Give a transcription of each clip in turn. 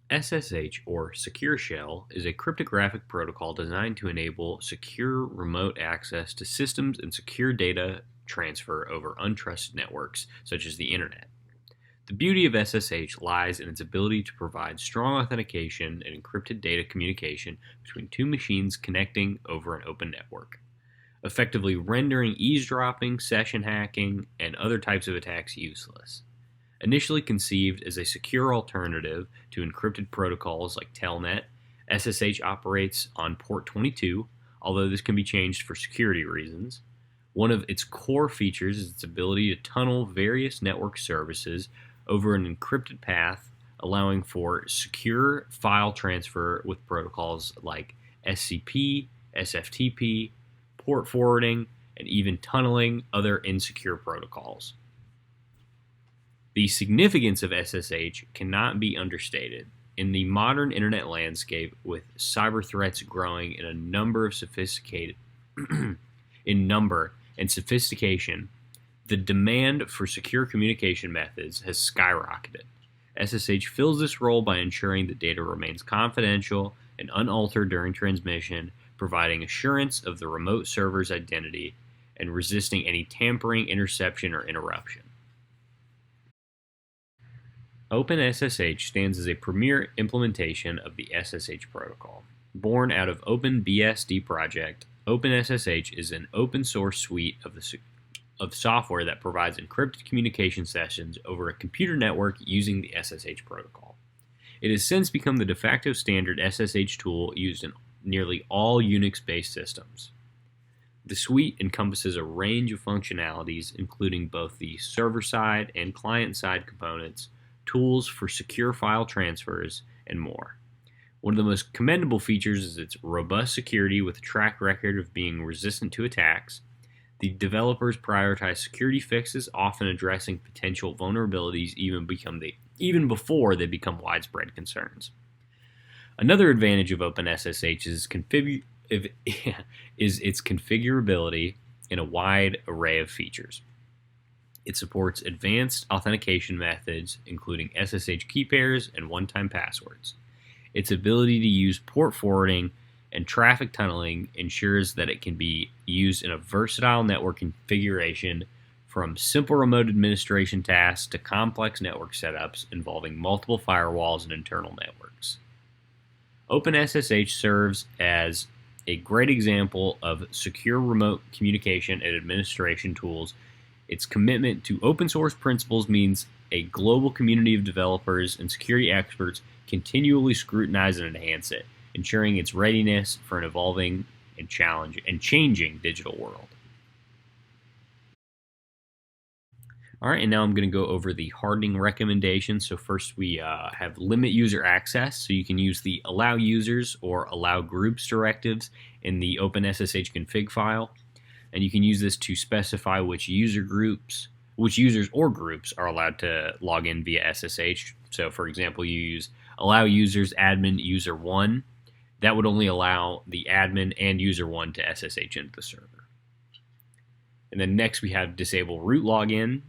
SSH, or Secure Shell, is a cryptographic protocol designed to enable secure remote access to systems and secure data transfer over untrusted networks, such as the Internet. The beauty of SSH lies in its ability to provide strong authentication and encrypted data communication between two machines connecting over an open network, effectively rendering eavesdropping, session hacking, and other types of attacks useless. Initially conceived as a secure alternative to encrypted protocols like Telnet, SSH operates on port 22, although this can be changed for security reasons. One of its core features is its ability to tunnel various network services over an encrypted path, allowing for secure file transfer with protocols like SCP, SFTP, port forwarding, and even tunneling other insecure protocols. The significance of SSH cannot be understated. In the modern internet landscape, with cyber threats growing in number and sophistication, the demand for secure communication methods has skyrocketed. SSH fills this role by ensuring that data remains confidential and unaltered during transmission, providing assurance of the remote server's identity and resisting any tampering, interception, or interruption. OpenSSH stands as a premier implementation of the SSH protocol. Born out of OpenBSD project, OpenSSH is an open-source suite of software that provides encrypted communication sessions over a computer network using the SSH protocol. It has since become the de facto standard SSH tool used in nearly all Unix-based systems. The suite encompasses a range of functionalities, including both the server-side and client-side components, tools for secure file transfers, and more. One of the most commendable features is its robust security with a track record of being resistant to attacks. The developers prioritize security fixes, often addressing potential vulnerabilities even before they become widespread concerns. Another advantage of OpenSSH is its configurability in a wide array of features. It supports advanced authentication methods, including SSH key pairs and one-time passwords. Its ability to use port forwarding and traffic tunneling ensures that it can be used in a versatile network configuration, from simple remote administration tasks to complex network setups involving multiple firewalls and internal networks. OpenSSH serves as a great example of secure remote communication and administration tools. Its commitment to open source principles means a global community of developers and security experts continually scrutinize and enhance it, ensuring its readiness for an evolving and changing digital world. All right, and now I'm going to go over the hardening recommendations. So first we have limit user access. So you can use the allow users or allow groups directives in the OpenSSH config file. And you can use this to specify which users or groups are allowed to log in via SSH. So for example, you use allow users admin user 1. That would only allow the admin and user 1 to SSH into the server. And then next we have disable root login.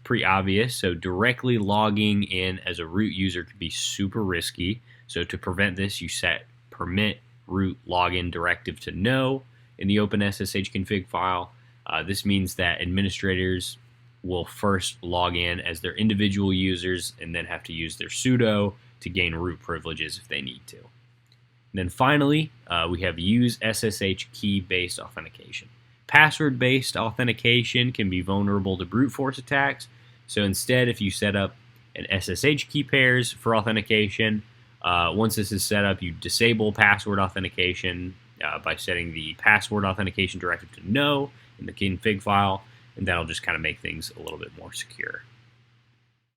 Pretty obvious. So directly logging in as a root user could be super risky. So to prevent this, you set permit root login directive to no in the OpenSSH config file. This means that administrators will first log in as their individual users and then have to use their sudo to gain root privileges if they need to. And then finally, we have use SSH key-based authentication. Password-based authentication can be vulnerable to brute force attacks. So instead, if you set up an SSH key pairs for authentication, once this is set up, you disable password authentication by setting the password authentication directive to no in the config file, and that'll just kind of make things a little bit more secure.